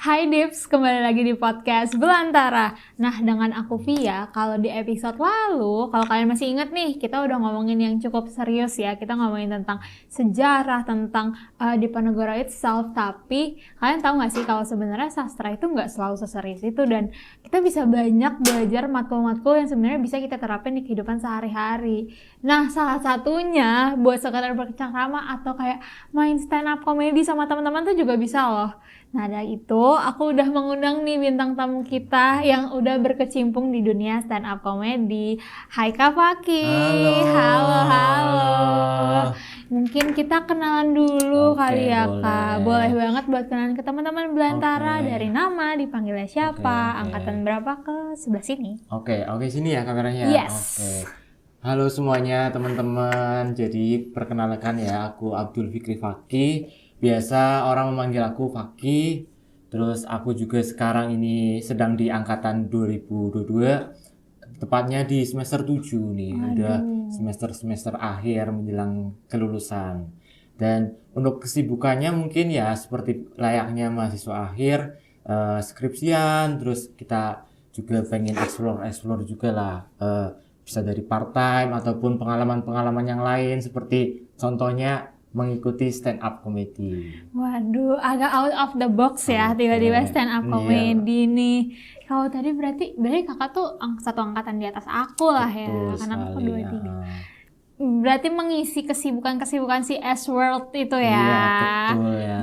Hai Dips, kembali lagi di podcast Belantara. Nah, dengan aku Via, kalau di episode lalu, kalau kalian masih ingat nih, kita udah ngomongin yang cukup serius ya. Kita ngomongin tentang sejarah, tentang Diponegoro itself. Tapi, kalian tahu gak sih kalau sebenarnya sastra itu nggak selalu seserius itu. Dan kita bisa banyak belajar matkul-matkul yang sebenarnya bisa kita terapin di kehidupan sehari-hari. Nah, salah satunya buat sekedar bercengkrama atau kayak main stand up comedy sama teman-teman tuh juga bisa loh. Nah, dari itu aku udah mengundang nih bintang tamu kita yang udah berkecimpung di dunia stand up comedy. Hai Kak Faki. Halo. Halo. Mungkin kita kenalan dulu Oke, kali ya boleh. Kak. Boleh banget buat kenalan ke teman-teman Belantara. Oke. Dari nama, dipanggilnya siapa, Oke. angkatan berapa ke sebelah sini. Oke, sini ya kameranya. Yes. Oke. Halo semuanya teman-teman. Jadi perkenalkan ya, aku Abdul Fikri Faki. Biasa orang memanggil aku Faki. Terus aku juga sekarang ini sedang di angkatan 2022. Tepatnya di semester 7 nih. Udah semester akhir menjelang kelulusan. Dan untuk kesibukannya mungkin ya seperti layaknya mahasiswa akhir, skripsian, terus kita juga pengen explore juga lah, bisa dari part time ataupun pengalaman-pengalaman yang lain seperti contohnya mengikuti stand up comedy. Waduh, agak out of the box ya, tiba-tiba stand up comedy nih. Kalau tadi berarti kakak tuh satu angkatan di atas aku lah ya, karena aku 23. Berarti mengisi kesibukan si S-World itu ya. Iya, betul ya.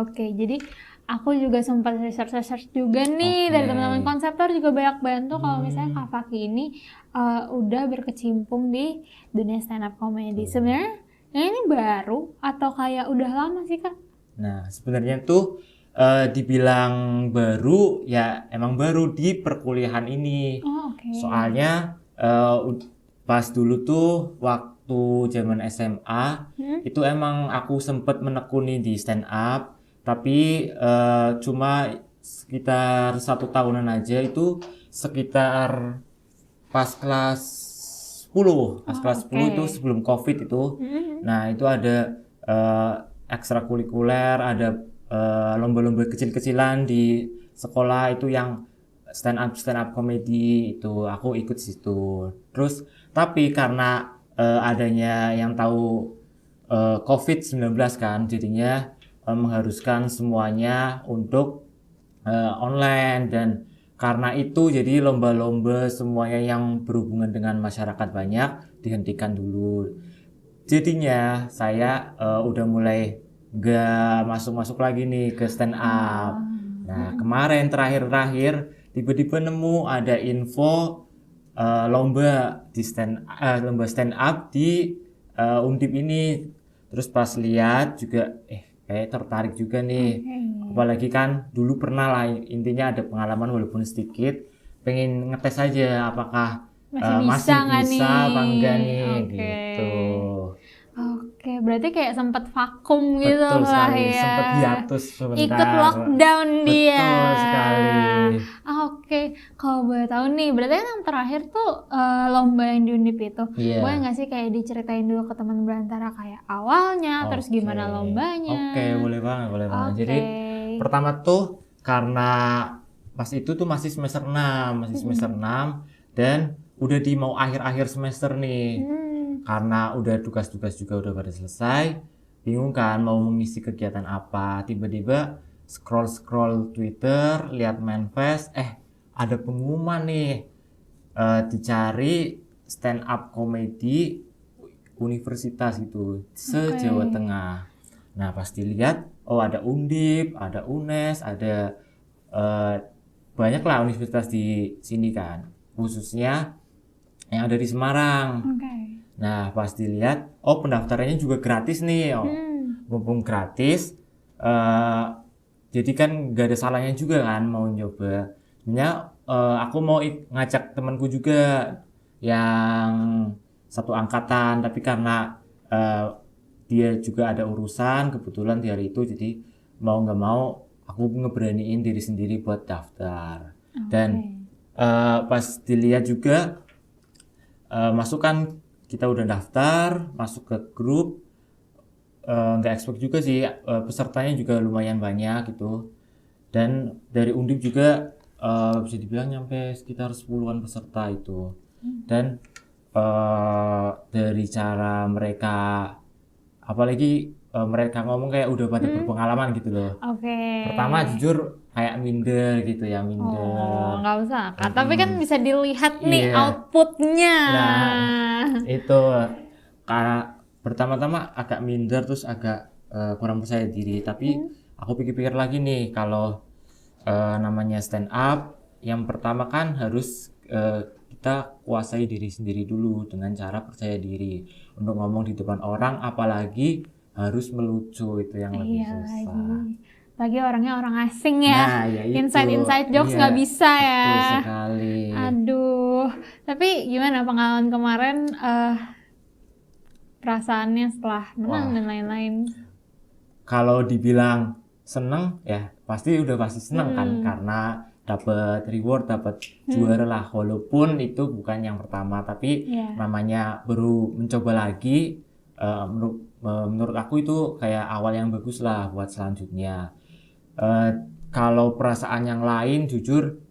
Oke. Jadi aku juga sempat research juga nih dari teman-teman konseptor juga banyak bantu kalau misalnya Kak Faki ini udah berkecimpung di dunia stand up comedy. Sebenarnya ini baru atau kayak udah lama sih Kak? Nah, sebenarnya tuh dibilang baru ya emang baru di perkuliahan ini. Soalnya pas dulu tuh waktu zaman SMA itu emang aku sempet menekuni di stand up, tapi cuma sekitar 1 tahunan aja, itu sekitar pas kelas 10 itu sebelum COVID itu. Nah, itu ada ekstrakurikuler, ada lomba-lomba kecil-kecilan di sekolah itu yang stand up comedy, itu aku ikut situ. Terus tapi karena adanya yang tahu COVID-19 kan, jadinya mengharuskan semuanya untuk online, dan karena itu jadi lomba-lomba semuanya yang berhubungan dengan masyarakat banyak dihentikan dulu. Jadinya saya udah mulai gak masuk lagi nih ke stand up. Nah, kemarin terakhir tiba-tiba nemu ada info lomba stand up di Undip ini. Terus pas lihat juga kayak tertarik juga nih. Apalagi kan dulu pernah lah, intinya ada pengalaman walaupun sedikit, pengen ngetes aja apakah masih bisa apa enggak nih gitu. Oke, berarti kayak sempat vakum gitu Betul lah sekali, ya. sempat hiatus sebentar. Ikut lockdown dia. Betul sekali. Oke, kalau boleh tahu nih, berarti kan yang terakhir tuh lomba yang di Undip itu. Boleh nggak sih kayak diceritain dulu ke teman Belantara kayak awalnya, terus gimana lombanya? Oke, boleh banget. Jadi pertama tuh karena pas itu tuh masih semester 6, dan udah di mau akhir-akhir semester nih. Karena udah tugas-tugas juga udah pada selesai, bingung kan mau mengisi kegiatan apa. Tiba-tiba scroll Twitter, lihat manifest, ada pengumuman nih, dicari stand up comedy universitas gitu se-Jawa Tengah. Nah, pas dilihat, ada Undip, ada UNES, ada banyak lah universitas di sini kan, khususnya yang ada di Semarang. Nah, pas dilihat, pendaftarannya juga gratis nih. Mumpung gratis, jadi kan gak ada salahnya juga kan mau nyoba. Sebenarnya aku mau ngajak temanku juga yang satu angkatan, tapi karena dia juga ada urusan kebetulan di hari itu, jadi mau nggak mau aku ngeberaniin diri sendiri buat daftar. Dan pas dilihat juga masukan, kita udah daftar, masuk ke grup, nggak expect juga sih, pesertanya juga lumayan banyak gitu. Dan dari Undip juga bisa dibilang nyampe sekitar 10-an peserta itu. Dan dari cara mereka, apalagi mereka ngomong kayak udah pada berpengalaman gitu loh. Oke. Pertama jujur kayak minder gitu ya, minder. Nggak usah Kak, tapi kan bisa dilihat nih Iya. outputnya. Nah, itu pertama-tama agak minder, terus agak kurang percaya diri. Tapi aku pikir-pikir lagi nih, kalau namanya stand up, yang pertama kan harus kita kuasai diri sendiri dulu dengan cara percaya diri untuk ngomong di depan orang, apalagi harus melucu, itu yang lebih susah. Lagi orangnya orang asing ya. Nah, ya itu. Inside jokes nggak bisa ya. Betul sekali. Aduh, tapi gimana pengalaman kemarin, perasaannya setelah menang dan lain-lain? Kalau dibilang seneng ya pasti seneng kan, karena dapat reward, dapat juara lah, walaupun itu bukan yang pertama, tapi namanya baru mencoba lagi. Menurut aku itu kayak awal yang bagus lah buat selanjutnya. Kalau perasaan yang lain jujur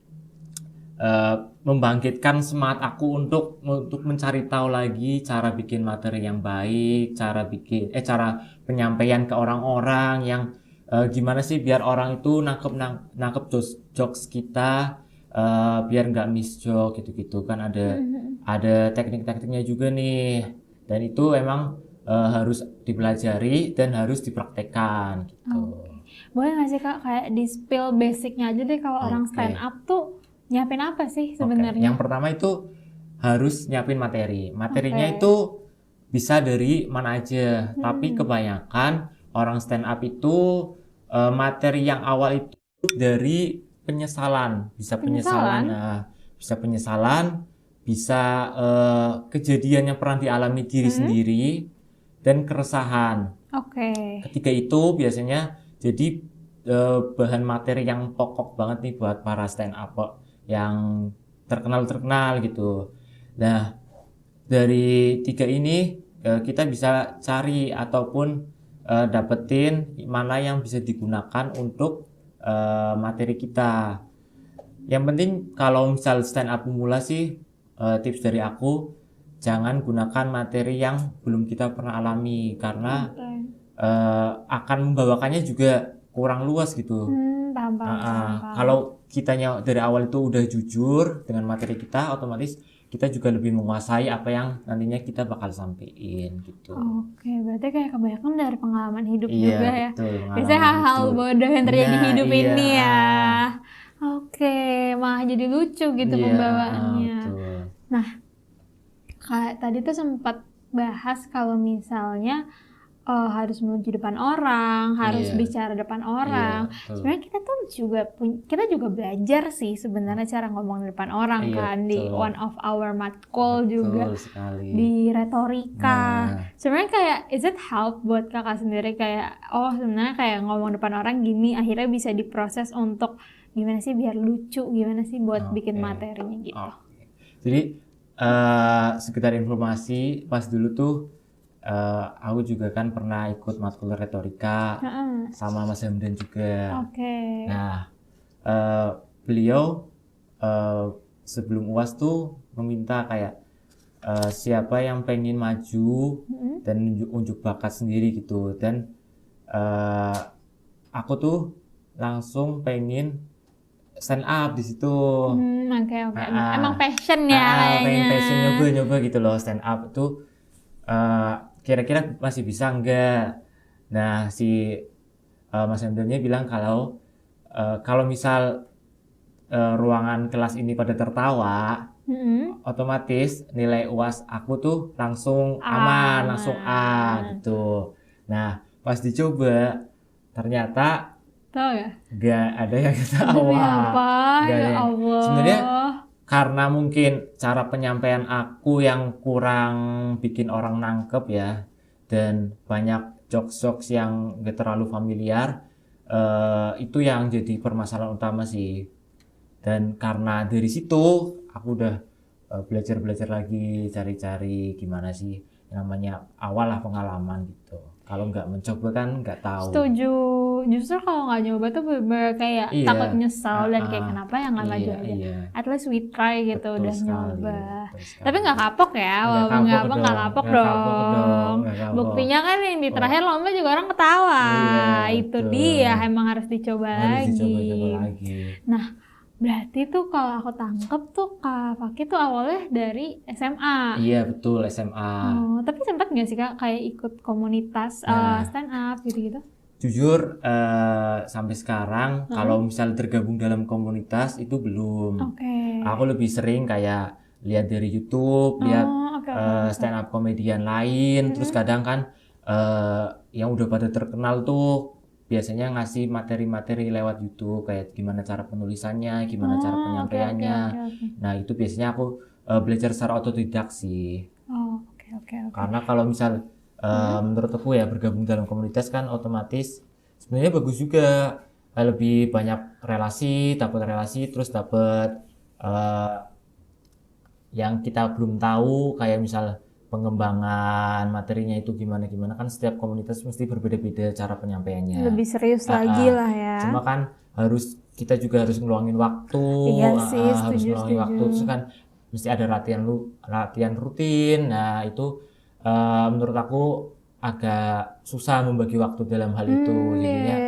membangkitkan semangat aku untuk mencari tahu lagi cara bikin materi yang baik, cara penyampaian ke orang-orang yang gimana sih biar orang itu nangkep jokes kita, biar nggak miss joke gitu-gitu kan, ada teknik-tekniknya juga nih, dan itu emang harus dipelajari dan harus dipraktekkan gitu. Boleh nggak sih Kak kayak di spill basicnya aja deh, kalau orang stand up tuh nyiapin apa sih sebenarnya? Yang pertama itu harus nyiapin materinya itu bisa dari mana aja, tapi kebanyakan orang stand up itu materi yang awal itu dari penyesalan, bisa bisa kejadian yang pernah dialami diri sendiri dan keresahan. Ketiga itu biasanya jadi bahan materi yang pokok banget nih buat para stand up yang terkenal gitu. Nah, dari tiga ini kita bisa cari ataupun dapetin mana yang bisa digunakan untuk materi kita. Yang penting kalau misal stand up pemula sih, tips dari aku, jangan gunakan materi yang belum kita pernah alami, karena akan membawakannya juga kurang luas gitu. Kalau kitanya dari awal itu udah jujur dengan materi kita, otomatis kita juga lebih menguasai apa yang nantinya kita bakal sampein gitu. Berarti kayak kebanyakan dari pengalaman hidup juga ya. Betul, biasanya hal-hal bodoh yang terjadi di hidup ini ya. Malah jadi lucu gitu pembawaannya. Nah, kayak tadi tuh sempat bahas kalau misalnya harus menuju depan orang, harus bicara depan orang. Sebenarnya kita juga belajar sih sebenarnya cara ngomong di depan orang kan, di one of our matkul juga di retorika. Sebenarnya kayak is it help buat kakak sendiri kayak sebenarnya kayak ngomong depan orang gini akhirnya bisa diproses untuk gimana sih biar lucu, gimana sih buat bikin materinya gitu. Jadi sekedar informasi, pas dulu tuh aku juga kan pernah ikut matkul retorika sama Mas Hamdan juga. Nah, beliau sebelum UAS tuh meminta kayak siapa yang pengen maju dan unjuk bakat sendiri gitu, dan aku tuh langsung pengen stand up di situ. Emang passion ya pengen passion nyoba gitu loh, stand up itu kira-kira masih bisa enggak. Nah, si Mas Hendrnya bilang kalau misal ruangan kelas ini pada tertawa, otomatis nilai UAS aku tuh langsung aman, langsung A gitu. Nah, pas dicoba ternyata nggak ada yang ketawa. Sebenarnya karena mungkin cara penyampaian aku yang kurang bikin orang nangkep ya, dan banyak jokes yang gak terlalu familiar, itu yang jadi permasalahan utama sih. Dan karena dari situ aku udah belajar lagi, cari-cari gimana sih namanya, awal lah pengalaman gitu. Kalau nggak mencoba kan nggak tahu. Setuju. Justru kalau nggak nyoba tuh bener kayak Iya. takut nyesel dan kayak kenapa ya nggak maju Iya, aja. iya. At least we try gitu, Betul udah sekali, nyoba. betul sekali. Tapi nggak kapok ya, Nggak walaupun nggak kapok apa nggak dong, kapok nggak kapok dong. dong, nggak kapok. Buktinya kan yang di Oh. terakhir lomba juga orang ketawa. Iya, Itu betul. dia, emang harus dicoba Harus lagi. dicoba-coba lagi. Nah, berarti tuh kalau aku tangkep tuh Kak Fakih tuh awalnya dari SMA. Iya, betul, SMA. Oh, tapi sempat nggak sih Kak kayak ikut komunitas Nah. stand up gitu-gitu? Jujur, sampai sekarang kalau misal tergabung dalam komunitas itu belum. Oke. Aku lebih sering kayak lihat dari YouTube, lihat Oke. stand up komedian lain, terus kadang kan yang udah pada terkenal tuh biasanya ngasih materi-materi lewat YouTube kayak gimana cara penulisannya, gimana cara penyampaiannya. Oke. Nah, itu biasanya aku belajar secara otodidak sih. Oh, oke. Karena kalau misal menurut aku ya bergabung dalam komunitas kan otomatis sebenarnya bagus juga, lebih banyak dapat relasi, terus dapat yang kita belum tahu kayak misal pengembangan materinya itu gimana kan setiap komunitas mesti berbeda-beda cara penyampaiannya. Lebih serius lagi lah ya. Cuma kan kita juga harus ngeluangin waktu. Iya sih, harus setuju. ngeluangin waktu, terus kan mesti ada latihan rutin. Nah, itu menurut aku agak susah membagi waktu dalam hal itu. Jadinya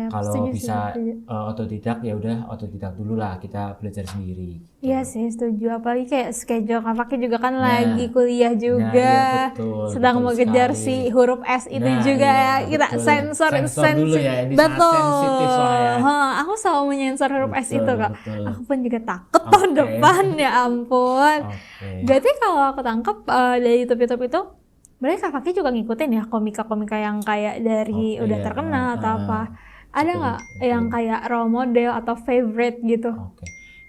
kalau bisa otodidak ya udah otodidak dulu lah, kita belajar sendiri. Iya sih, setuju. Apalagi kayak schedule Kak Fakih juga kan lagi kuliah juga. Iya, betul, sedang mengejar sekali. si huruf S itu juga iya, ya. Kita betul. sensor dulu ya, ini sangat betul. sensitif soalnya. Aku selalu menyensor huruf S itu Kak. Betul. Aku pun juga takut tahun depan, ya ampun. Berarti kalau aku tangkep dari YouTube itu, berarti Kak Fakih juga ngikutin ya komika-komika yang kayak dari udah terkenal atau apa? Ada nggak yang kayak role model atau favorite gitu?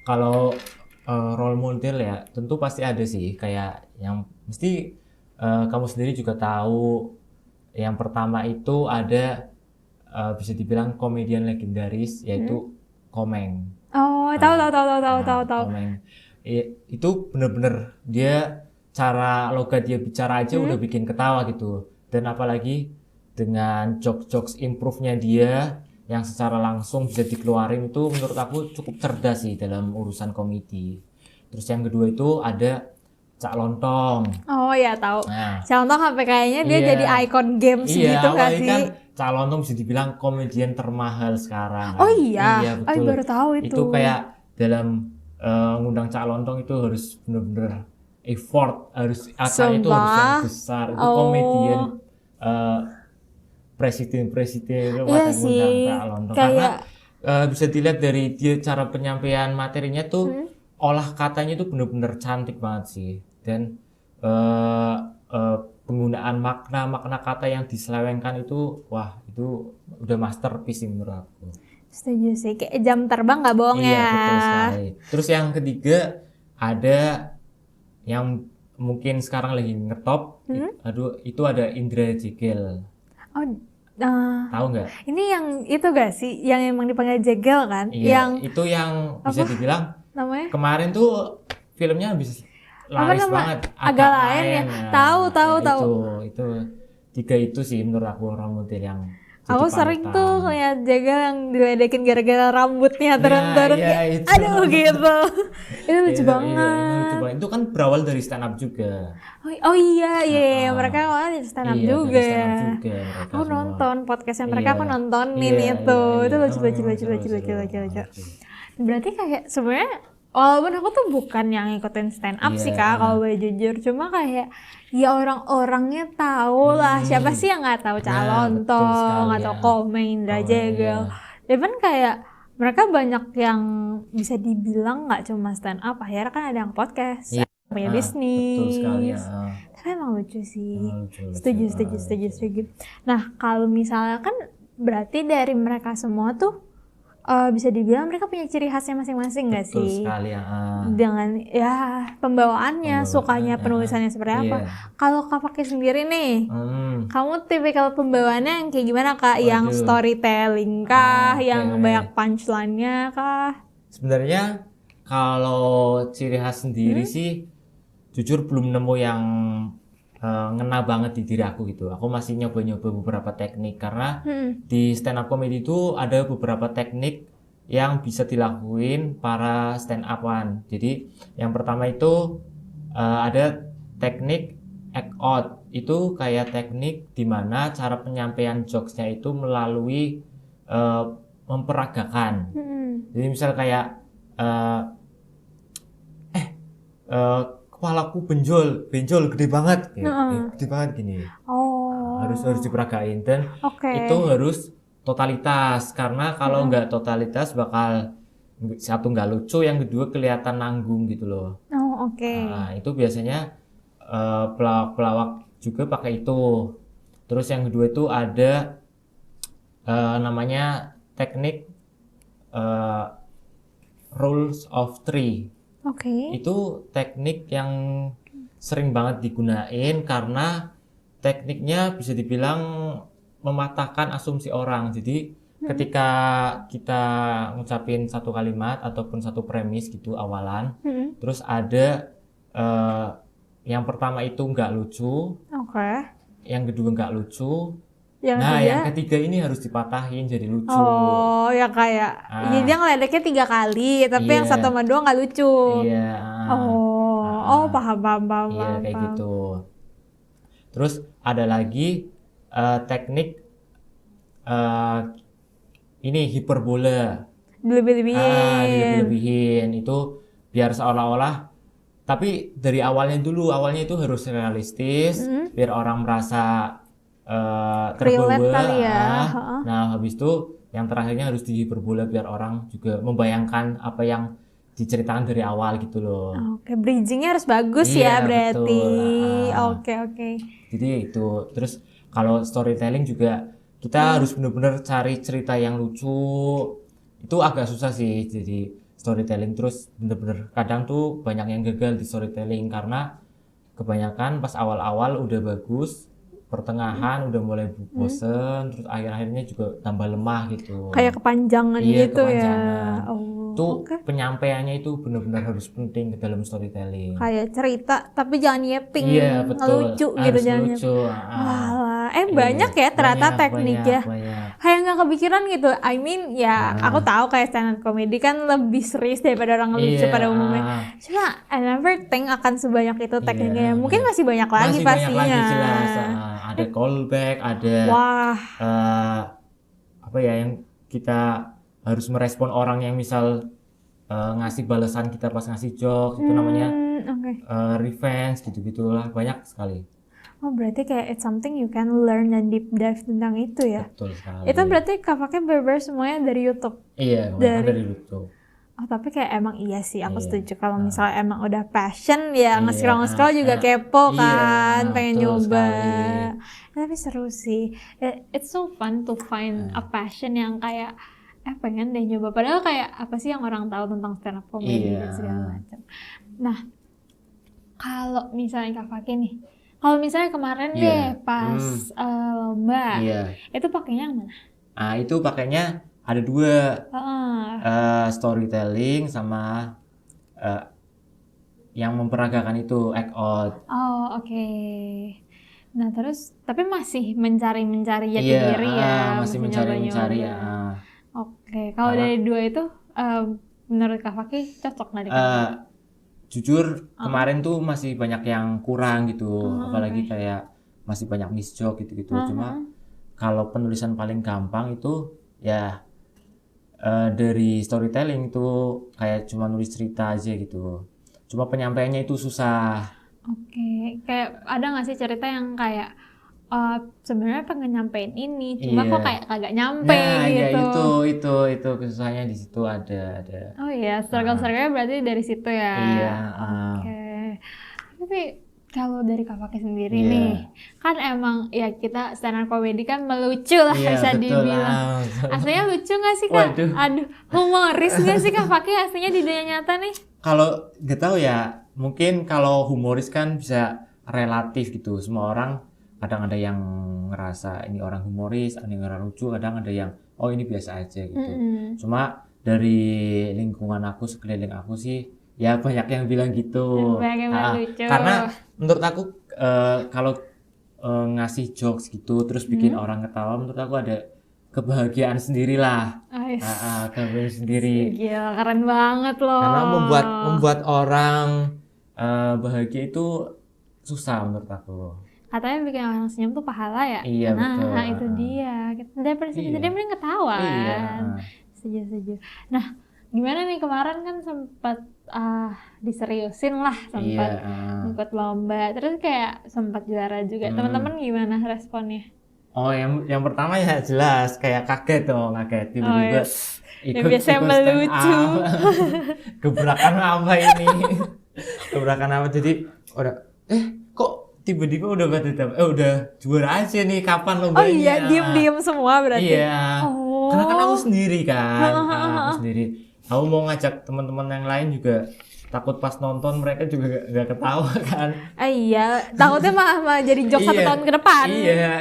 Kalau role model ya tentu pasti ada sih, kayak yang mesti kamu sendiri juga tahu. Yang pertama itu ada bisa dibilang komedian legendaris yaitu Komeng. Oh, tahu. Komeng. Itu bener-bener dia cara logat dia bicara aja udah bikin ketawa gitu. Dan apalagi dengan jokes improve-nya dia yang secara langsung bisa dikeluarin, itu menurut aku cukup cerdas sih dalam urusan komedi. Terus yang kedua itu ada Cak Lontong. Oh ya, tahu. Nah, Cak Lontong sampai kayaknya dia jadi ikon games gitu nggak sih? Kan Cak Lontong bisa dibilang komedian termahal sekarang. Oh iya, iya betul. baru tahu itu. Itu kayak dalam ngundang Cak Lontong itu harus bener-bener effort, harus acaranya itu harus yang besar. Itu komedian presiden itu iya sih, Cak Lontong. Karena bisa dilihat dari dia cara penyampaian materinya tuh olah katanya itu bener-bener cantik banget sih. Dan penggunaan makna kata yang diselewengkan itu, wah itu udah masterpiece sih menurut aku. Setuju sih, kayak jam terbang nggak bohong ya. Iya, betul sekali. Terus yang ketiga ada yang mungkin sekarang lagi ngetop, itu ada Indra Jegel. Oh, tahu nggak? Ini yang itu gak sih, yang emang dipanggil Jegel kan? Iya, itu yang bisa dibilang namanya? Kemarin tuh filmnya bisa laris banget. Agak lain ya. Tahu. Itu tiga itu sih menurut aku role model yang aku sering tuh ngeliat Jegel yang diledekin gara-gara rambutnya turun-turun. Aduh gitu. Itu lucu banget. Itu kan berawal dari stand up juga. Oh iya, mereka awalnya stand up juga. Aku nonton podcastnya mereka, aku nontonin itu. Itu lucu. Berarti kayak sebenarnya walaupun aku tuh bukan yang ngikutin stand up sih Kak, kalau boleh jujur, cuma kayak ya orang-orangnya tahu lah, siapa sih yang nggak tahu Cak Lontong atau Komeng, Indra Jegel. Even kayak mereka banyak yang bisa dibilang nggak cuma stand up, akhirnya kan ada yang podcast, punya bisnis. Betul sekali ya. Tapi emang lucu sih. Setuju. Nah, kalau misalnya kan berarti dari mereka semua tuh bisa dibilang mereka punya ciri khasnya masing-masing nggak sih? Betul sekali ya. Dengan ya pembawaannya, sukanya penulisannya seperti apa. Kalau Kak Fakih sendiri nih, kamu tipikal pembawaannya yang kayak gimana Kak? Yang storytelling kah? Yang banyak punchline-nya kah? Sebenarnya kalau ciri khas sendiri sih, jujur belum nemu yang ngena banget di diri aku gitu. Aku masih nyoba-nyoba beberapa teknik karena di stand up comedy itu ada beberapa teknik yang bisa dilakuin para stand up-an. Jadi yang pertama itu ada teknik act out. Itu kayak teknik dimana cara penyampaian jokesnya itu melalui memperagakan. Jadi misal kayak kepalaku benjol gede banget, gede banget gini. Harus diperagain dan itu harus totalitas karena kalau nggak totalitas bakal satu nggak lucu, yang kedua kelihatan nanggung gitu loh. Nah, itu biasanya pelawak juga pakai itu. Terus yang kedua itu ada namanya teknik rules of three. Itu teknik yang sering banget digunain karena tekniknya bisa dibilang mematahkan asumsi orang. Jadi ketika kita ngucapin satu kalimat ataupun satu premis gitu awalan, terus ada yang pertama itu nggak lucu, yang kedua nggak lucu, yang ketiga ini harus dipatahin jadi lucu. Ya kayak jadi dia ngeledeknya 3 kali, tapi yang 1 sama 2 nggak lucu. Paham. Iya, kayak gitu. Terus ada lagi teknik ini hiperbola. Dilebih-lebihin itu biar seolah-olah, tapi dari awalnya itu harus realistis, biar orang merasa terbawa. Kali ya. Nah, habis itu yang terakhirnya harus dihiperbola biar orang juga membayangkan apa yang diceritakan dari awal gitu loh. Bridgingnya harus bagus ya berarti. Oke. Jadi itu. Terus kalau storytelling juga kita harus benar-benar cari cerita yang lucu. Itu agak susah sih jadi storytelling. Terus benar-benar kadang tuh banyak yang gagal di storytelling karena kebanyakan pas awal-awal udah bagus, pertengahan udah mulai bosen, terus akhir-akhirnya juga tambah lemah gitu. Kayak kepanjangan gitu kepanjangan. Penyampaiannya itu benar-benar harus penting ke dalam storytelling. Kayak cerita tapi jangan nyeping, lucu gitu, jangan lucu. Banyak ya ternyata tekniknya. Kayak nggak kepikiran gitu. I mean aku tahu kayak stand up comedy kan lebih serius daripada orang lucu pada umumnya. Cuma I never think akan sebanyak itu tekniknya. Mungkin masih banyak lagi pastinya. Banyak lagi jelas. Ada callback, ada yang kita harus merespon orang yang misal ngasih balasan kita pas ngasih jokes, itu namanya revenge gitu-gitulah, banyak sekali. Berarti kayak it's something you can learn dan deep dive tentang itu ya. Betul sekali. Itu berarti Kakaknya bener-bener semuanya dari YouTube. Iya, dari YouTube. Tapi kayak emang iya sih, aku setuju kalau misalnya emang udah passion ya, nge-scroll juga kepo kan, pengen nyoba. Tapi seru sih. It's so fun to find a passion yang kayak pengen deh nyoba. Padahal kayak apa sih yang orang tahu tentang stand up comedy dan segala macam. Nah, kalau misalnya Kak Fakih nih, kalau misalnya kemarin deh pas lomba, itu pakainya yang mana? Itu pakainya ada 2, storytelling sama yang memperagakan itu act out. Oke. Nah terus, tapi masih mencari jati diri ya? Masih mencari ya. Oke, kalau dari 2 itu, menurut Kak Fakih cocok nggak di kamu? Jujur kemarin tuh masih banyak yang kurang gitu, apalagi kayak masih banyak miss joke gitu-gitu. Cuma kalau penulisan paling gampang itu ya dari storytelling itu kayak cuma nulis cerita aja gitu. Cuma penyampaiannya itu susah. Kayak ada nggak sih cerita yang kayak sebenarnya pengen nyampein ini, cuma kok kayak kagak nyampe gitu. Itu kesusahannya di situ ada. Struggle-struggle berarti dari situ ya. Tapi kalau dari Kak Fakih sendiri nih, kan emang ya kita stand up comedy kan melucu lah bisa dibilang. Aslinya lucu nggak sih Kak? Aduh, humoris nggak sih Kak Fakih aslinya di dunia nyata nih? Kalau nggak tahu ya, mungkin kalau humoris kan bisa relatif gitu. Semua orang kadang ada yang ngerasa ini orang humoris, ada yang orang lucu, kadang ada yang ini biasa aja gitu. Cuma dari lingkungan aku, sekeliling aku sih ya banyak yang bilang gitu. Banyak yang lucu. Karena menurut aku kalau ngasih jokes gitu terus bikin orang ketawa, menurut aku ada kebahagiaan sendiri lah. Kebahagiaan sendiri. Gila, keren banget loh. Karena membuat orang bahagia itu susah menurut aku. Katanya bikin orang senyum tuh pahala ya? Iya, betul. Nah, itu dia. Daripada sedih, dia mending ketawa kan? Setuju. Nah, gimana nih kemarin kan sempat diseriusin lah, sempat ikut lomba, terus kayak sempat juara juga. Teman-teman gimana responnya? Oh, yang pertama ya jelas kayak kaget tiba-tiba ikut biasanya melucu. Gebrakan apa ini? Gebrakan apa? Jadi udah kok tiba-tiba udah juara aja nih, kapan lombanya? Oh iya, diem semua berarti. Iya. Karena kan aku sendiri kan. Aku sendiri. Aku mau ngajak teman-teman yang lain juga, takut pas nonton mereka juga gak ketawa kan. Iya, takutnya malah jadi jokes 1 tahun ke depan.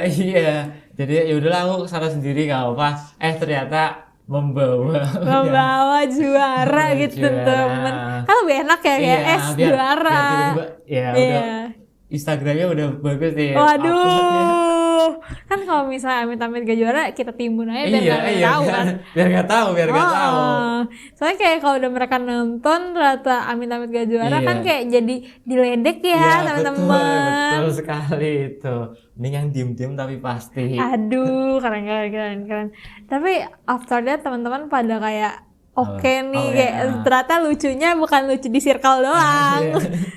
Iya. Jadi yaudahlah aku salah sendiri gak apa. Ternyata membawa juara gitu temen. Kan lebih enak ya kayak juara. Biar udah Instagramnya udah bagus nih. Waduh, kan kalau misalnya amit-amit gak juara, kita timbun aja biar nggak tahu kan. Biar nggak tahu. Soalnya kayak kalau udah mereka nonton ternyata amit-amit gak juara kan kayak jadi diledek ya teman-teman. Betul sekali itu. Mending yang diem-diem tapi pasti. Aduh, keren. Tapi after that teman-teman pada kayak oke nih, kayak ternyata lucunya bukan lucu di circle doang.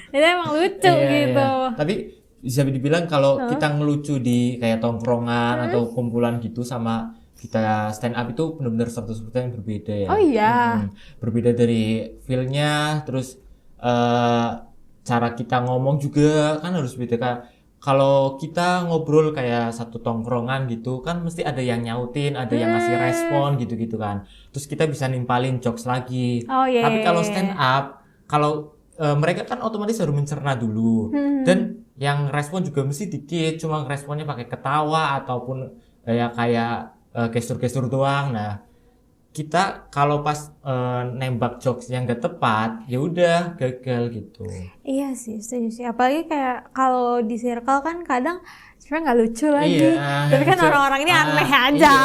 Itu emang lucu gitu. Tapi bisa dibilang kalau kita ngelucu di kayak tongkrongan atau kumpulan gitu sama kita stand up itu benar-benar 100% yang berbeda ya. Oh iya. Berbeda dari feel-nya, terus cara kita ngomong juga kan harus beda kan. Kalau kita ngobrol kayak satu tongkrongan gitu kan mesti ada yang nyautin, ada yang ngasih respon gitu-gitu kan. Terus kita bisa nimpalin jokes lagi. Tapi kalau stand up, kalau mereka kan otomatis harus mencerna dulu. Dan yang respon juga mesti dikit, cuma responnya pakai ketawa ataupun kayak gestur-gestur doang. Nah, kita kalau pas nembak jokes yang gak tepat, ya udah gagal gitu. Iya sih, setuju sih. Apalagi kayak kalau di circle kan kadang sebenarnya nggak lucu lagi. Tapi kan orang-orang ini aneh aja.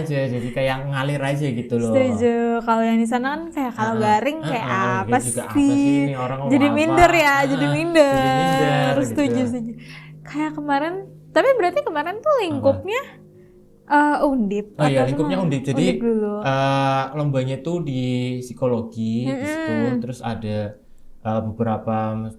Jadi kayak ngalir aja gitu loh. Setuju. Kalau yang di sana kan kayak kalau garing kayak apa sih? Ini orang jadi apa? minder ya, jadi minder. Setuju. Kayak kemarin, tapi berarti kemarin tuh lingkupnya Undip. Oh iya, lingkupnya Undip. Jadi lombanya tuh di psikologi di situ. Terus ada beberapa,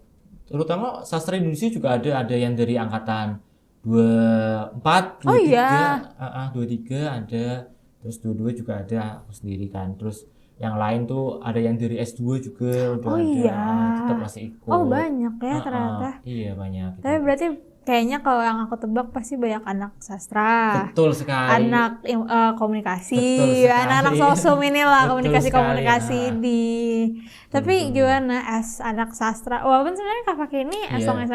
terutama sastra Indonesia juga ada yang dari angkatan 24, 23 ada, terus 22 juga ada, aku sendiri kan. Terus yang lain tuh ada yang dari S2 juga udah ada, tetap masih ikut. Oh banyak ya ternyata. Iya banyak. Tapi berarti kayaknya kalau yang aku tebak pasti banyak anak sastra. Betul sekali. Anak komunikasi, anak-anak sosum inilah komunikasi di. Tapi gimana as anak sastra? Walaupun sebenarnya Kak Fakih ini S1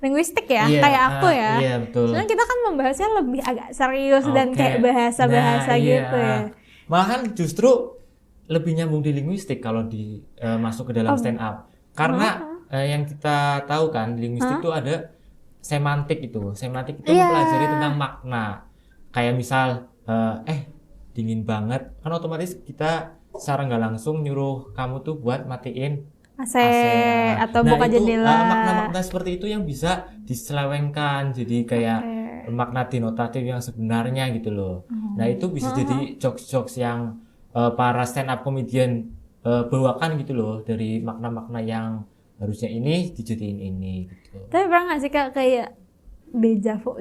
linguistik ya, kayak aku ya. Iya betul. Sebenarnya kita kan membahasnya lebih agak serius dan kayak bahasa-bahasa gitu ya. Malahan justru lebih nyambung di linguistik kalau masuk ke dalam stand up. Karena yang kita tahu kan linguistik itu ada semantik itu mempelajari tentang makna. Kayak misal dingin banget kan otomatis kita secara nggak langsung nyuruh kamu tuh buat matiin AC atau buka jendela. Makna-makna seperti itu yang bisa diselewengkan jadi kayak makna denotatif yang sebenarnya gitu loh. Nah itu bisa jadi jokes-jokes yang para stand up comedian bawakan gitu loh, dari makna-makna yang harusnya ini dijadiin ini gitu. Tapi pernah nggak sih kayak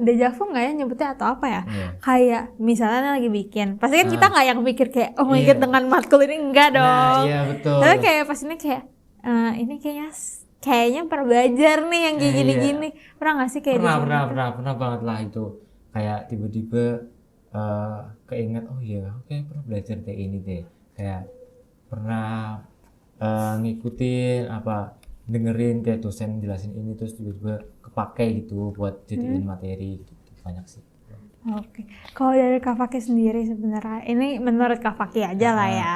dejavu nggak ya nyebutnya atau apa ya? Kayak misalnya lagi bikin, pasti kan kita nggak yang mikir kayak inget dengan matkul ini, enggak dong. Iya betul. Tapi kayak pas ini kayak ini kayaknya pernah belajar nih yang kayak gini-gini. Pernah nggak sih kayak pernah banget lah itu. Kayak tiba-tiba keinget pernah belajar kayak ini deh. Kayak pernah ngikutin dengerin kayak dosen jelasin ini terus tiba-tiba kepake gitu buat jadiin materi gitu. Banyak sih. Oke. Kalau dari Kak Fakih sendiri sebenarnya ini menurut Kak Fakih aja lah ya.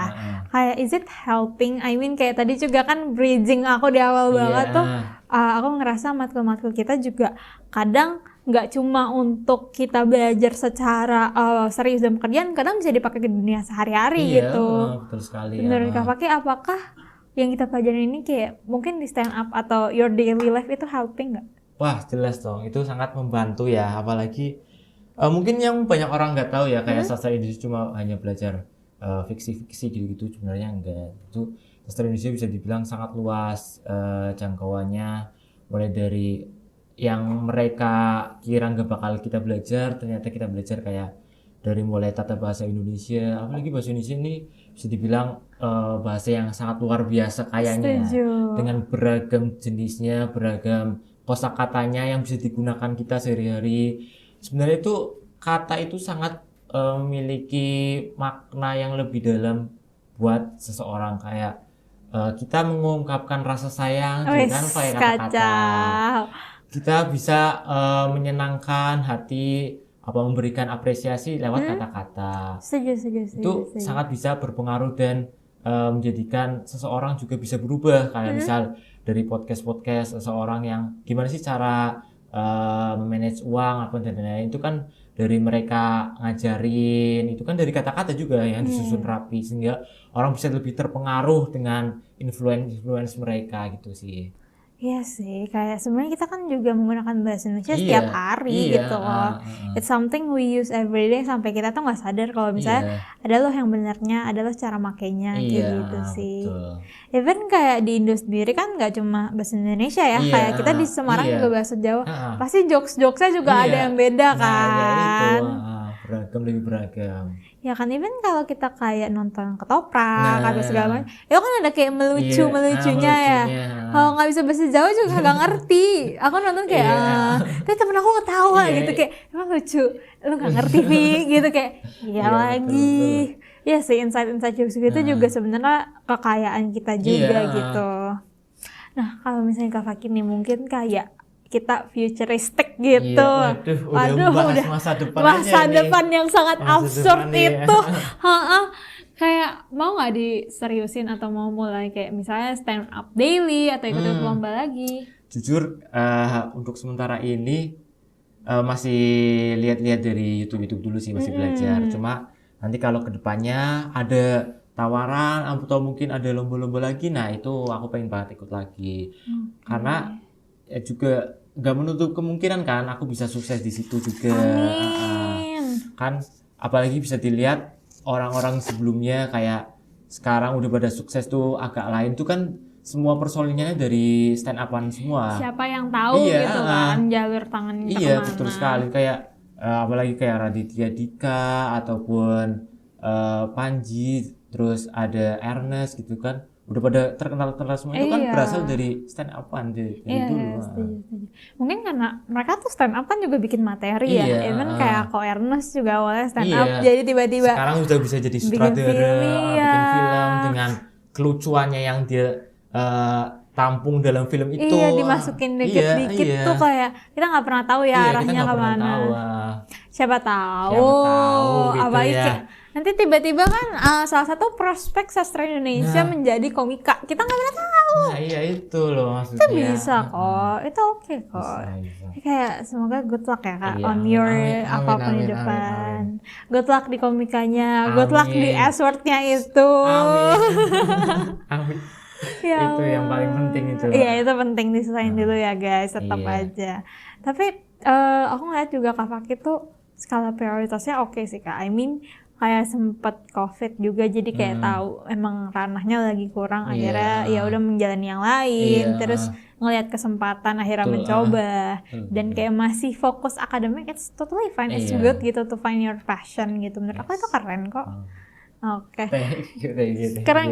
Kayak is it helping? I mean kayak tadi juga kan bridging aku di awal banget tuh aku ngerasa matkul-matkul kita juga kadang nggak cuma untuk kita belajar secara serius dan pekerjaan, kadang bisa dipakai ke dunia sehari-hari gitu. Betul sekali. Menurut Kak Fakih, apakah yang kita pelajari ini kayak mungkin di stand up atau your daily life itu helping nggak? Wah, jelas dong, itu sangat membantu ya, apalagi mungkin yang banyak orang nggak tahu ya, kayak sastra Indonesia cuma hanya belajar fiksi-fiksi gitu-gitu, sebenarnya enggak. Itu sastra Indonesia bisa dibilang sangat luas jangkauannya, mulai dari yang mereka kira nggak bakal kita belajar, ternyata kita belajar kayak dari mulai tata bahasa Indonesia, apalagi bahasa Indonesia ini bisa dibilang bahasa yang sangat luar biasa kayaknya. Setuju. Dengan beragam jenisnya, beragam kosakatanya yang bisa digunakan kita sehari-hari. Sebenarnya itu kata itu sangat memiliki makna yang lebih dalam buat seseorang, kayak kita mengungkapkan rasa sayang dengan pakai kata-kata. Kita bisa menyenangkan hati, memberikan apresiasi lewat kata-kata. Itu sangat bisa berpengaruh dan menjadikan seseorang juga bisa berubah. Kayak misal dari podcast seseorang yang gimana sih cara memanage uang apa dan lain-lain, itu kan dari mereka ngajarin, itu kan dari kata-kata juga yang disusun rapi, sehingga orang bisa lebih terpengaruh dengan influence mereka gitu sih. Iya sih, kayak sebenarnya kita kan juga menggunakan bahasa Indonesia setiap hari gitu loh. It's something we use every day sampai kita tuh nggak sadar kalau misalnya ada loh yang benernya, ada loh cara makainya gitu sih. Betul. Even kayak di Indo sendiri kan nggak cuma bahasa Indonesia ya, kayak kita di Semarang juga bahasa Jawa. Pasti jokes-jokesnya juga ada yang beda kan. Beragam, lebih beragam. Ya kan, even kalau kita kayak nonton ketoprak atau segala macam, itu kan ada kayak melucunya ya. Kalau nggak bisa bahasa Jawa juga nggak ngerti. Aku nonton kayak, kayak temen aku ketawa gitu, kayak emang lucu, lu nggak ngerti Vi, gitu kayak, iya lagi. Betul. Ya sih, insight jokes gitu juga sebenarnya kekayaan kita juga gitu. Nah, kalau misalnya Kak Fakih nih mungkin kayak kita futuristik gitu. Waduh, udah masa depan yang sangat absurd itu. Kayak mau nggak diseriusin atau mau mulai kayak misalnya stand up daily atau ikut lomba lagi? Jujur untuk sementara ini masih lihat-lihat dari YouTube dulu sih, masih belajar. Cuma nanti kalau kedepannya ada tawaran atau mungkin ada lomba-lomba lagi, nah itu aku pengen banget ikut lagi. Karena ya juga nggak menutup kemungkinan kan aku bisa sukses di situ juga. Kan apalagi bisa dilihat orang-orang sebelumnya kayak sekarang udah pada sukses tuh agak lain tuh kan, semua personilnya dari stand upan semua. Siapa yang tahu gitu kan jalur tangannya kemana. Iya betul sekali, kayak apalagi kayak Raditya Dika ataupun Panji, terus ada Ernest gitu kan, udah pada terkenal semua itu kan berasal dari stand upan dari dulu. Setuju. Mungkin karena mereka tuh stand up kan juga bikin materi ya. Even kayak Ko Ernest juga awalnya stand up, jadi tiba-tiba sekarang udah bisa jadi sutradara, bikin film dengan kelucuannya yang dia tampung dalam film itu. Dimasukin dikit-dikit tuh kayak kita nggak pernah tahu ya arahnya kemana. Siapa tahu gitu apa ya. Nanti tiba-tiba kan salah satu prospek sastra Indonesia menjadi komika. Kita nggak pernah tahu. Nah iya itu loh maksudnya. Itu bisa kok, itu oke kok. Bisa. Kayak semoga good luck ya Kak on your apapun di depan. Good luck di komikanya, good luck di S-word-nya itu. Amin. Ya, itu yang paling penting itu. Iya itu penting diselesain dulu ya guys, tetap aja. Tapi aku ngeliat juga Kak Fakih tuh skala prioritasnya oke sih Kak. I mean kayak sempet COVID juga, jadi kayak tahu emang ranahnya lagi kurang, akhirnya ya udah menjalani yang lain, terus ngelihat kesempatan akhirnya mencoba dan kayak masih fokus akademik. It's totally fine, it's good gitu to find your passion gitu. Menurut aku itu keren kok. Oke. Keren.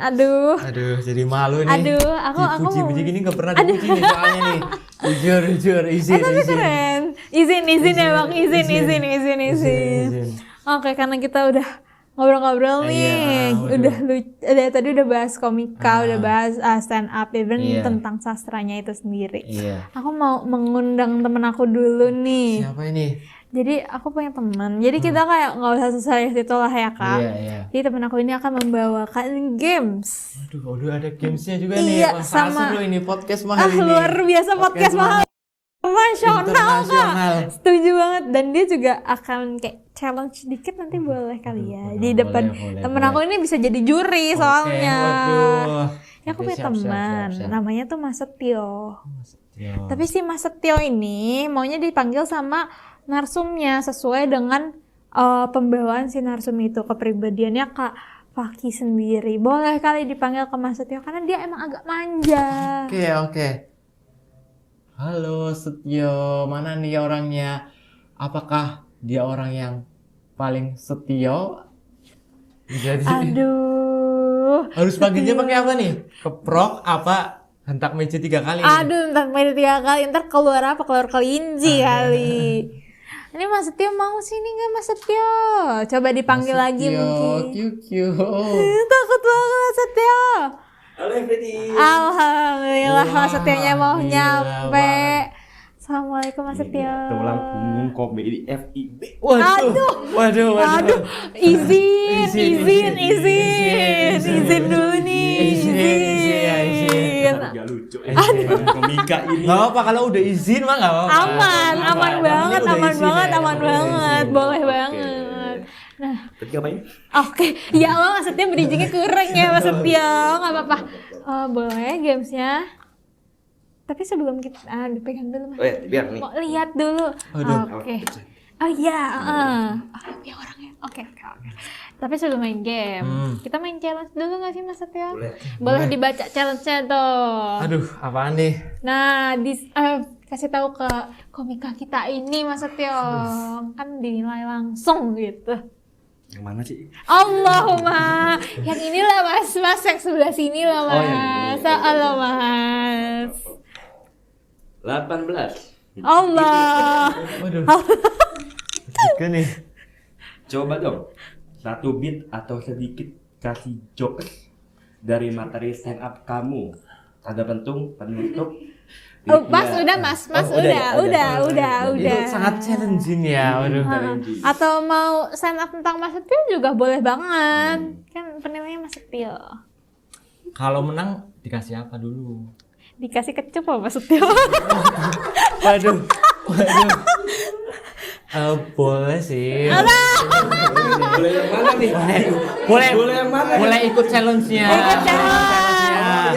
Aduh, jadi malu nih. Aduh, aku puji gini nggak pernah dipuji nih soalnya nih. Jujur, izin. Tapi keren. Izin ya Bang, izin. Oke, karena kita udah ngobrol-ngobrol nih, tadi udah bahas komika, udah bahas stand up, even tentang sastranya itu sendiri. Aku mau mengundang temen aku dulu nih. Siapa ini? Jadi aku punya teman, jadi kita kayak nggak usah seserius itu lah ya Kak. Jadi temen aku ini akan membawakan games. Aduh, ada gamesnya juga nih. Sama seru ini podcast mahal ini. Luar biasa podcast mahal. internasional Kak. Setuju banget, dan dia juga akan kayak challenge dikit nanti boleh kali ya di depan temen aku ini bisa jadi juri soalnya. Waduh. Ya aku punya teman namanya tuh Mas Setio. Yo. Tapi si Mas Setio ini maunya dipanggil sama narsumnya sesuai dengan pembawaan si narsum itu, kepribadiannya Kak Faki sendiri. Boleh kali dipanggil ke Mas Setio karena dia emang agak manja. Oke. Halo Setio, mana nih orangnya? Apakah dia orang yang paling setio? Jadi Aduh. harus panggilnya pakai apa nih? Keprok apa hentak meja 3 kali? Aduh, entar main 3 kali, ntar keluar apa? Keluar kelinci kali. Ini Mas Setio mau sini nggak Mas Setio? Coba dipanggil lagi mungkin. Setio. Takut banget Mas Setio. Halo Freddy. Alhamdulillah Mas Setionya mau gila nyampe. banget. Assalamualaikum Mas Setio. Tulang punggung komedi FIB. Waduh. Izin dulu nih. Izin. Agak lucu. Komika ini. Nggak apa kalau udah izin mah nggak apa-apa. Aman banget. Boleh Oke. banget. Nah, Tadi ngapain? oke. Ya Allah, Mas Setio bridging-nya kurang ya Mas Setio. Nggak apa-apa. Boleh gamesnya. Tapi sebelum kita dipegang dulu Mas. Biar nih. Mau lihat dulu. Aduh. Oke. Oh iya, dia orangnya. Oke. Tapi sebelum main game, kita main challenge dulu nggak sih Mas Setio? Boleh dibaca challenge-nya tuh. Aduh, apaan nih? Nah, kasih tahu ke komika kita ini Mas Setio. Kan dinilai langsung gitu. Yang mana sih? Allahumma. Yang inilah Mas, yang sebelah sini lah Oh, yang Mas. ini. Halo Mas. 18. Allah. Waduh. Gitu nih. Coba dong. 1 beat atau sedikit kasih jokes dari materi stand up kamu. Ada pentung, penutup. Mas udah Mas, udah. Itu sangat challenging ya. Waduh. Challenging. Atau mau stand up tentang Mas Setio juga boleh banget. Kan penilaiannya Mas Setio. Kalau menang dikasih apa dulu? Dikasih kecup apa Mas Setio? Waduh. Boleh sih. Boleh yang mana nih? Boleh yang mana? Boleh ikut challenge-nya.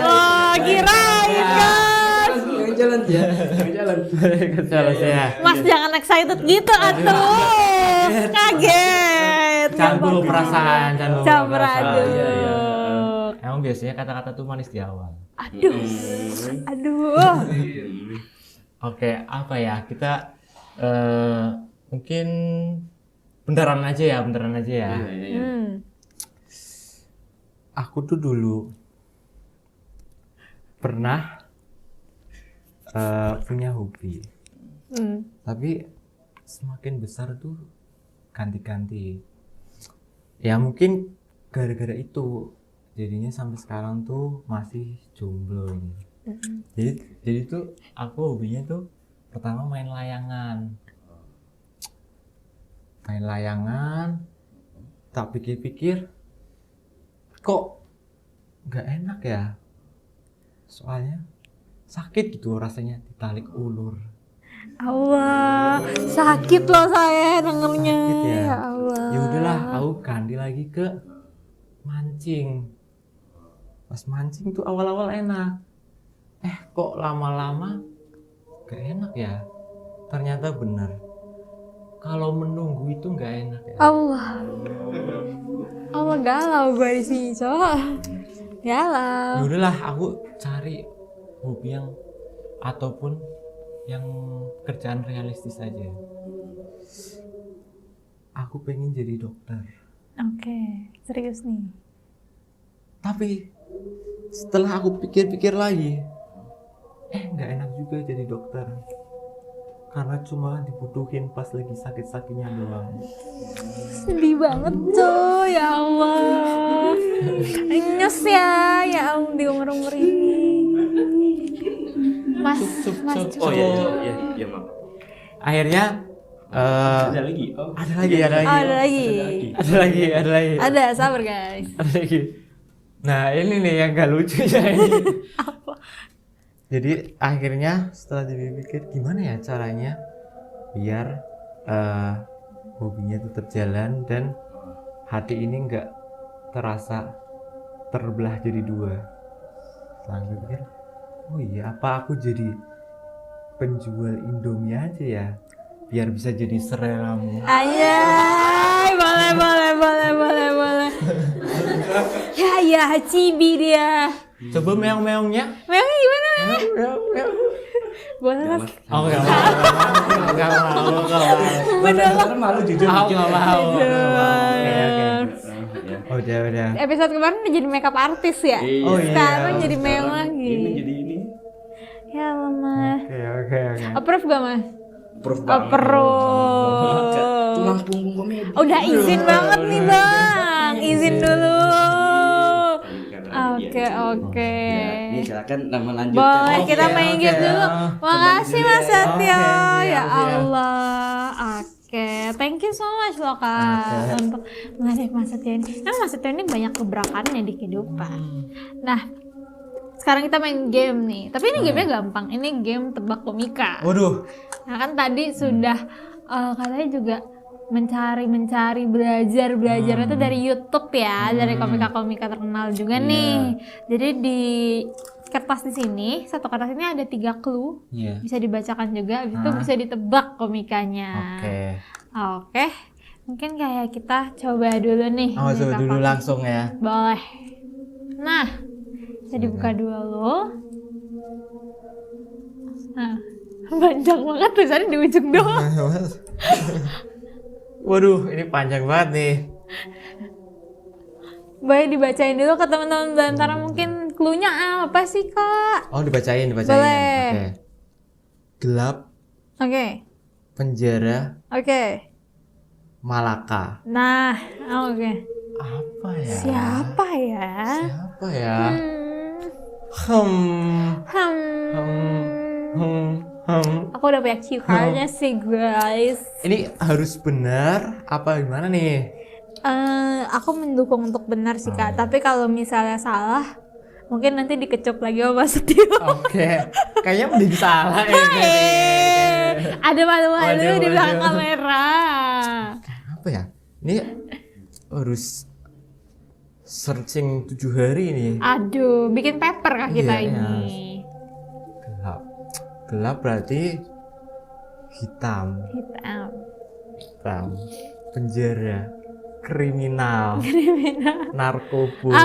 Oh, kirain kan. Yang jalan ya. Yang jalan. Ikut challenge-nya. Mas jangan excited gitu atuh. Kaget. Canggung perasaan, Campur perasaan. aduk. Iya. Emang biasanya kata-kata tuh manis di awal. Aduh. Oke, apa ya? Kita mungkin bentaran aja ya. Iya. Aku tuh dulu pernah punya hobi, tapi semakin besar tuh ganti-ganti. Ya mungkin gara-gara itu jadinya sampai sekarang tuh masih jomblo ini. Jadi tuh aku hobinya tuh pertama main layangan. Tak pikir-pikir kok nggak enak ya, soalnya sakit gitu rasanya ditalik ulur. Allah, sakit loh saya dengernya. Sakit ya. Ya Allah. Ya udahlah, aku ganti lagi ke mancing. Pas mancing tuh awal-awal enak, kok lama-lama gak enak ya. Ternyata benar, kalau menunggu itu gak enak ya. Allah galau gue di sini coba. Galau. Ya udahlah, aku cari hobi yang ataupun yang kerjaan realistis aja. Aku pengen jadi dokter. Oke, serius nih. Tapi setelah aku pikir-pikir lagi, nggak enak juga jadi dokter. Karena cuma dibutuhin pas lagi sakit-sakitnya doang. Sedih banget tuh, ya Allah. Nyus ya Allah di umur-umur ini. Mas, Oh iya, maaf. Akhirnya Ada lagi. Oh. ada lagi. Ada, sabar guys. Ada lagi. Nah ini nih yang gak lucu ya ini. Jadi akhirnya setelah dipikir gimana ya caranya biar hobinya tetap jalan dan hati ini nggak terasa terbelah jadi dua. Setelah gue pikir, oh iya apa aku jadi penjual Indomie aja ya biar bisa jadi serelamu. Ayay, boleh. Ya, cibi dia. Coba meong-meongnya. Meongnya gimana? Meong. Boleh mas. Oh nggak mau. Bener malu jujur. Nggak mau. Oke. Udah. Episode kemarin udah jadi makeup artis ya? Iya. Oh iya. Sekarang jadi meong lagi. Ini jadi ini. Ya lemah. Oke. Approve gak mas? Proof Approve. Tulang punggung komedi. Udah izin banget nih bang. Izin dulu. Oke. Ya, ini silakan nama lanjut. Boleh kita Oke, main oke. game dulu. Makasih Mas Satyo. Oke, Ya siap. Allah. Oke, thank you so much loh Kak untuk mengajak Mas Satyo ini. Kan Mas Satyo ini banyak gebrakannya di kehidupan. Nah, sekarang kita main game nih. Tapi ini gamenya gampang. Ini game tebak komika. Waduh. Nah kan tadi sudah katanya juga mencari belajar itu dari YouTube ya, dari komika-komika terkenal juga nih. Jadi di kertas di sini, satu kertas ini ada 3 clue. Iya. Bisa dibacakan juga, habis itu bisa ditebak komikanya. Oke. Mungkin kayak kita coba dulu nih. Oh, coba Ini dulu kapaknya. langsung ya. Boleh. Nah, bisa dibuka dulu. Nah, panjang banget tulisannya di ujung doang. Waduh, ini panjang banget nih. Boleh dibacain dulu ke teman-teman Belantara mungkin clue-nya apa sih Kak? Oh, dibacain. Boleh. Oke. Gelap, Oke. penjara, Oke. Malaka. Nah, oke. Apa ya? Siapa ya? Siapa ya? Hmm. Aku udah punya cue card-nya sih guys. Ini harus benar apa gimana nih? Aku mendukung untuk benar sih Kak. Tapi kalau misalnya salah, mungkin nanti dikecup lagi sama Mas Setio. Oke. Kayaknya udah salah ya. Ada malu-malu Waduh, di belakang waduh. kamera. Apa ya? Ini harus searching 7 hari nih. Aduh, bikin paper kah kita Iya, ini? Gelap berarti hitam. Penjara, kriminal, narkoba.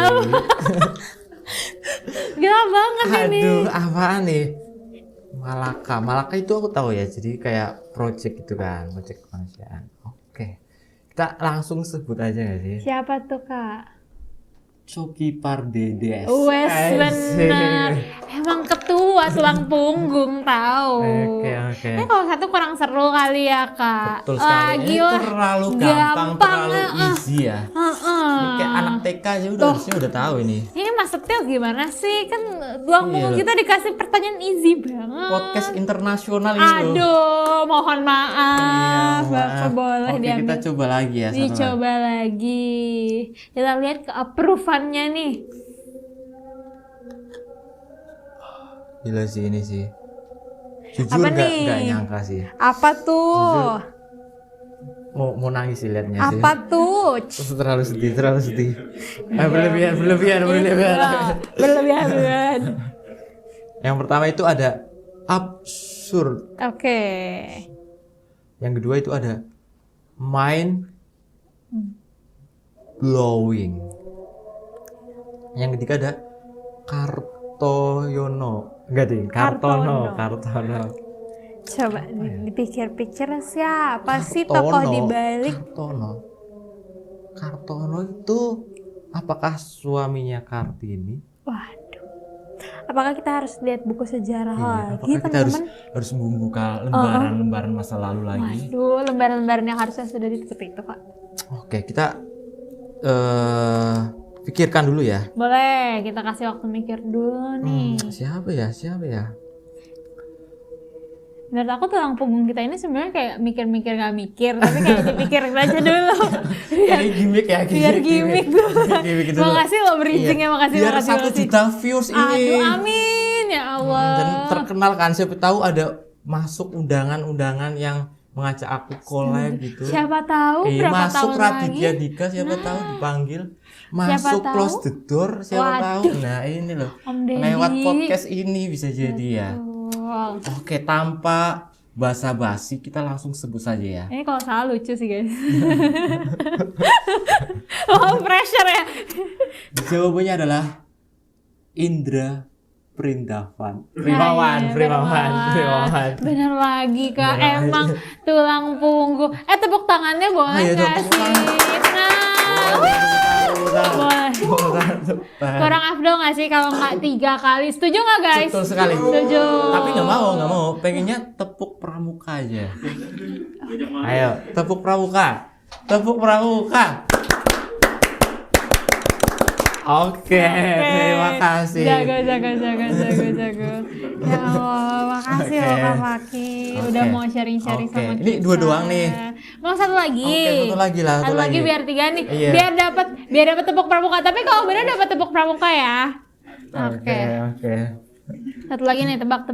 Gelap banget ini. Aduh, apaan nih? Malaka itu aku tahu ya, jadi kayak project gitu kan, project kemanusiaan. Oke, kita langsung sebut aja nggak sih? Siapa tuh Kak? Coki Pardedes. Wes bener. Emang ketua tulang punggung tahu. Oke. Ini kalau satu kurang seru kali ya Kak. Betul sekali. Lagi Ini terlalu gampang, terlalu easy ya. Ini kayak anak TK aja harusnya udah tahu ini. Ini Mas Setio gimana sih? Kan tulang punggung kita dikasih pertanyaan easy banget. Podcast internasional ini loh. Aduh, mohon maaf. Iya, Bapak boleh Oke, diambil. kita coba lagi ya. satu lagi. Dicoba lagi. Kita lihat ke-approve-annya nih. Gila sih ini sih. Jujur Apa gak nih? nyangka sih. Apa tuh? Mau nangis sih liatnya sih. Apa tuh? Terlalu sedih. Berlebihan. Berlebihan. Yang pertama itu ada absurd. Oke. Yang kedua itu ada mind blowing. Yang ketiga ada Kartoyono. Enggak deh, Kartono. Coba dipikir-pikir siapa sih tokoh di balik? Kartono itu apakah suaminya Kartini? Waduh. Apakah kita harus lihat buku sejarah lagi, Apakah kita teman-teman? harus membuka lembaran-lembaran masa lalu lagi? Waduh, lembaran-lembaran yang harusnya sudah ditutup itu, Kak. Oke, kita pikirkan dulu ya. Boleh, kita kasih waktu mikir dulu nih. Siapa ya? Menurut aku tulang punggung kita ini sebenarnya kayak mikir-mikir gak mikir, tapi kayak dipikirin aja dulu. Ini gimmick ya, Biar gimmick dulu. Gimmick dulu. Makasih lo bridgingnya, makasih. Biar 1 juta views ini. Aduh, amin ya Allah. Allah. Dan terkenal kan, siapa tahu ada masuk undangan-undangan yang mengajak aku collab gitu. Siapa tahu berapa masuk tahun Raditya lagi. Dika, siapa tahu dipanggil. Siapa Masuk tahu? Close the Door, siapa tahu. Waduh. Nah ini loh, Om Deddy. lewat podcast ini bisa jadi ya. Betul. Oke, tanpa basa-basi kita langsung sebut saja ya. Ini kalau salah lucu sih guys. Oh, pressure ya. Jawabannya adalah Indra Prindavan. Hai, Primawan. Bener lagi kak, Bener lagi. emang tulang punggung. Tepuk tangannya boleh Ayo, nggak tepuk sih? tangan. Nah, boleh. Kurang afdol nggak sih kalau nggak 3 kali? Setuju nggak guys? Betul sekali. Setuju. Tapi nggak mau. Pengennya tepuk pramuka aja. Ayo, tepuk pramuka. Oke, terima kasih. Jago. Ya Allah, makasih loh Kak Faki. Udah Oke. mau sharing-sharing Oke. sama kita. Ini 2 doang nih. Mau satu lagi. Oke, satu lagi lah, Satu satu lagi lagi. biar 3 nih. Iya. Biar dapat tepuk pramuka. Tapi kalau bener dapat tepuk pramuka ya. Oke. Oke. Satu lagi nih, tebak.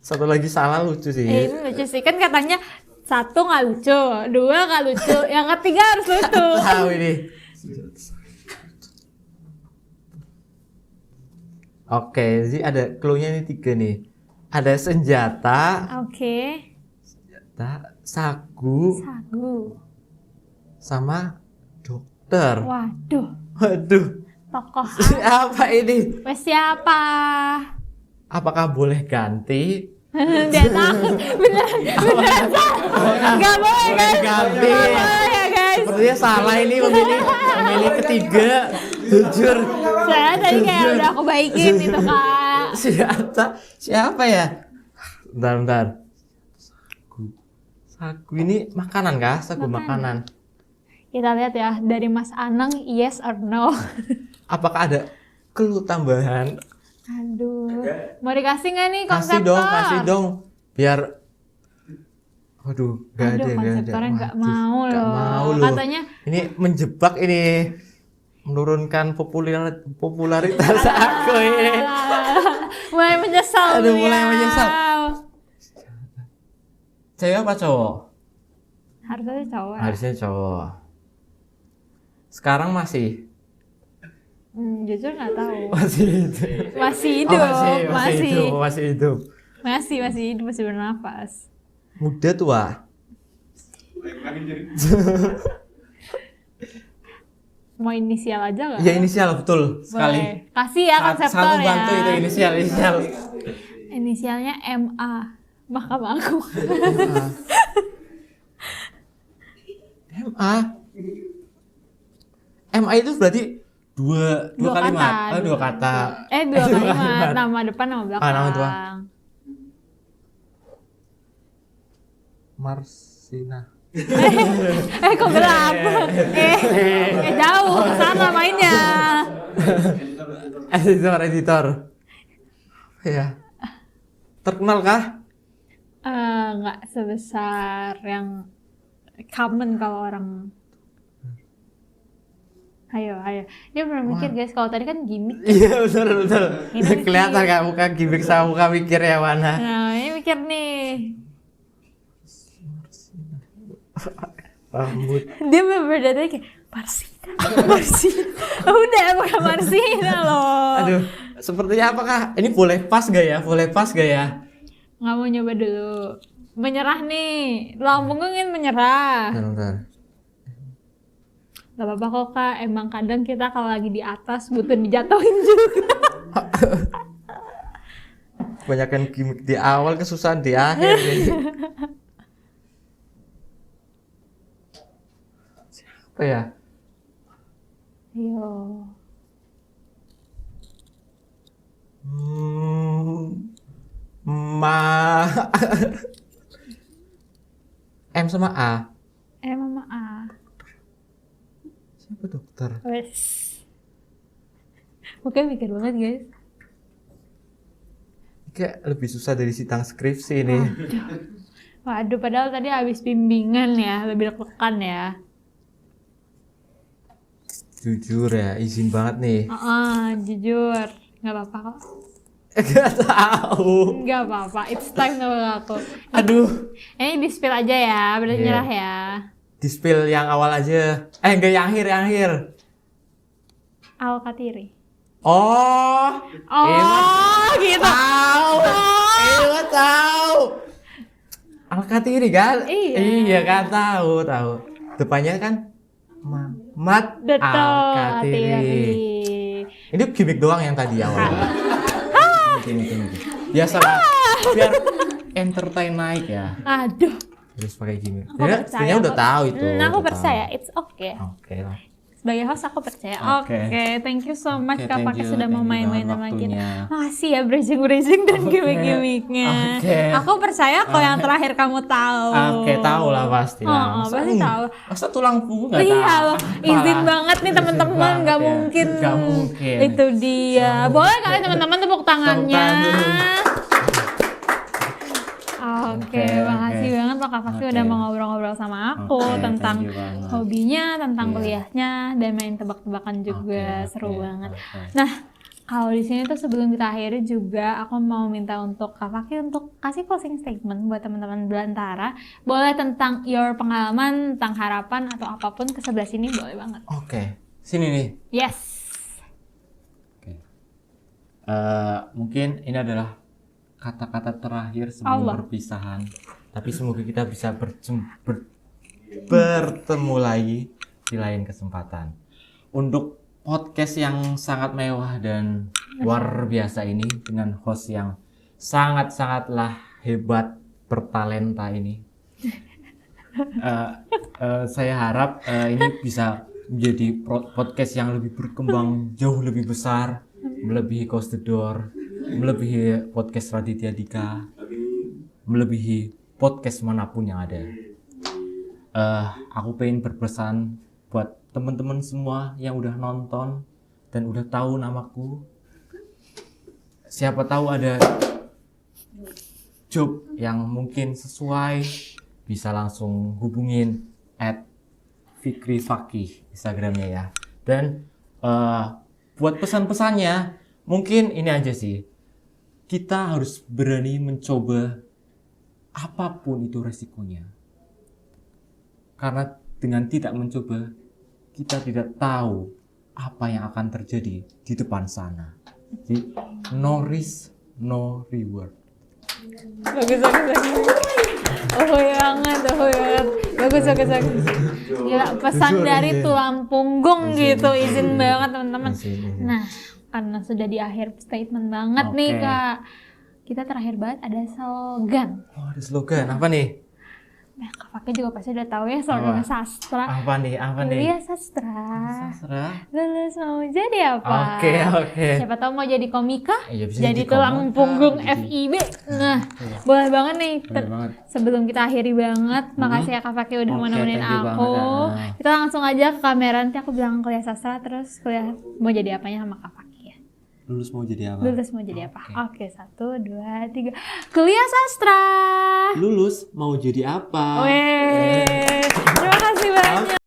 Satu lagi salah lucu sih. Ini lucu sih, kan katanya 1 nggak lucu, 2 nggak lucu, yang ketiga harus lucu. Tahu ini. Oke, jadi ada clue-nya nih 3 nih. Ada senjata, Oke. sagu, Sagu. sama dokter. Waduh, Waduh, tokoh siapa ini? wes siapa? Apakah boleh ganti? Dia takut, beneran nggak boleh guys, ganti. nggak boleh ya guys. Sepertinya salah ini memilih ketiga. Jujur. Saya tadi kayak udah aku baikin itu kak. Siapa ya? Bentar. Sagu ini makanan kah? Sagu makanan. Kita lihat ya dari Mas Anang, yes or no. Apakah ada clue tambahan? Aduh, mau dikasih nggak nih Kasih konseptor? dong. Biar waduh, nggak ada. Konseptornya nggak Waduh, mau nggak loh. mau loh. Katanya Ini menjebak ini. Menurunkan popularitas aku ini. mulai menyesal. Aduh, lu mulai ya. menyesal. Cewek apa cowok? Harusnya cowok. ya? Harusnya cowok. Sekarang masih Jujur nggak tahu. masih hidup. Masih hidup, Masih hidup. masih hidup, masih bernapas. Muda tua. Mau inisial aja nggak? Ya inisial betul sekali. Boleh. Kasih ya konseptor Satu ya. bantu itu inisial. Inisialnya MA. Mahkamah Agung. MA itu berarti dua kalimat. kata. Dua kata. Dua kalimat. Nama depan, nama belakang. Nama tua. Marsina. Kok gelap? Jauh ke sana mainnya. Editor. Ya. Terkenal kah? Nggak sebesar yang common kalau orang. Ayo. Dia pernah mikir guys, kalau tadi kan gimmick. Iya betul. Ini Kelihatan kak muka gimmick sama muka mikir ya mana. Nah, ini mikir nih. Rambut. Dia bener-bener tadi kayak Marsina. Udah bukan Marsina loh. Aduh, sepertinya apakah ini boleh pas gak ya? Nggak mau nyoba dulu. Menyerah nih. Lambung gue ingin menyerah. Bentar. Gak apa-apa kok kak. Emang kadang kita kalau lagi di atas butuh dijatuhin juga. Kebanyakan gimmick di awal, kesusahan di akhir. Siapa ya? Yo. M sama A. Mama A. Siapa dokter? Wes. Mungkin mikir banget guys. Kayak lebih susah dari sidang skripsi ini. Waduh, padahal tadi habis bimbingan ya, lebih deg-degan ya. Jujur ya, izin banget nih. Jujur. Nggak apa-apa kok. Gak tahu. Nggak apa-apa. It's time nama aku. Aduh. Ini di spill aja ya, berarti Iya. nyerah ya. Di spill yang awal aja. Enggak, yang akhir. Al-Katiri. Oh. Gitu. Tahu. Tahu. Al-Katiri kan? Iya. Kan tahu. Depannya kan Muhammad Betul. Al-Katiri. Ini gimmick doang yang tadi awal. Gimmick. Biasalah. Biar entertain naik ya. Aduh. Terus pakai gimmick. Aku Ya, percaya sebenarnya udah kok. tahu itu. Aku udah percaya, tahu. it's okay. Oke lah. Sebagai host aku percaya. Oke. Oke, thank you so much Oke, Kak thank Pakai you. sudah mau Thank you main-main banget sama kita. waktunya. Makasih ya bridging dan gimmick-gimmicknya. Oke. Aku percaya kok yang terakhir kamu tahu. Oke, tahu lah pasti lah. Pasti tahu. Masa tulang punggung nggak tahu? Iya loh, izin banget nih teman-teman, banget nggak ya. mungkin. Nggak mungkin. Itu dia. Boleh kali teman-teman tepuk tangannya. tangan dulu. Oke, Oke, makasih oke. banget Pak Fakih Oke. udah mau ngobrol-ngobrol sama aku Oke, tentang thank you banget. hobinya, tentang Iya. kuliahnya, dan main tebak-tebakan juga. Oke, Seru oke, banget. oke. Nah, kalau di sini tuh sebelum kita akhiri juga aku mau minta untuk Kak Fakih untuk kasih closing statement buat teman-teman Belantara. Boleh tentang your pengalaman, tentang harapan atau apapun ke sebelah sini boleh banget. Oke, sini nih. Yes. Oke. Mungkin ini adalah kata-kata terakhir sebelum Allah. perpisahan. Tapi semoga kita bisa bertemu lagi di lain kesempatan. Untuk podcast yang sangat mewah dan luar biasa ini dengan host yang sangat-sangatlah hebat, bertalenta ini. Saya harap ini bisa menjadi podcast yang lebih berkembang, jauh lebih besar, melebihi Close the Door, melebihi podcast Raditya Dika, melebihi podcast manapun yang ada. Aku pengen berpesan buat teman-teman semua yang udah nonton dan udah tahu namaku. Siapa tahu ada job yang mungkin sesuai, bisa langsung hubungin @fikri_fakih Instagramnya ya. Dan buat pesan-pesannya mungkin ini aja sih, kita harus berani mencoba apapun itu resikonya, karena dengan tidak mencoba kita tidak tahu apa yang akan terjadi di depan sana. Jadi no risk no reward. Bagus. Oh banget. Bagus. Gila, pesan Jujur, dari iya. tulang punggung gitu, izin banget teman-teman. Izin. Nah, karena sudah di akhir statement banget Oke. nih Kak. Kita terakhir banget ada slogan. Oh, ada slogan apa nih? Nah, Kak Fakih juga pasti udah tahu ya slogan Apa? sastra. Apa nih? Kuliah sastra. Sastra. Lulus mau jadi apa? Oke. Siapa tahu mau jadi komika? Iya, bisa jadi jadi tulang komika, punggung jadi- FIB. Nah, boleh banget nih. Bener banget. Sebelum kita akhiri banget, makasih ya Kak Fakih udah Oke, mau nemenin thank you aku. banget. Kita langsung aja ke kamera, nanti aku bilang kuliah sastra, terus kuliah mau jadi apanya sama Kak Fakih ya. Lulus mau jadi apa? Lulus mau jadi apa? Oke, 1, 2, 3. Kuliah sastra. Lulus mau jadi apa? Weh, terima kasih banyak.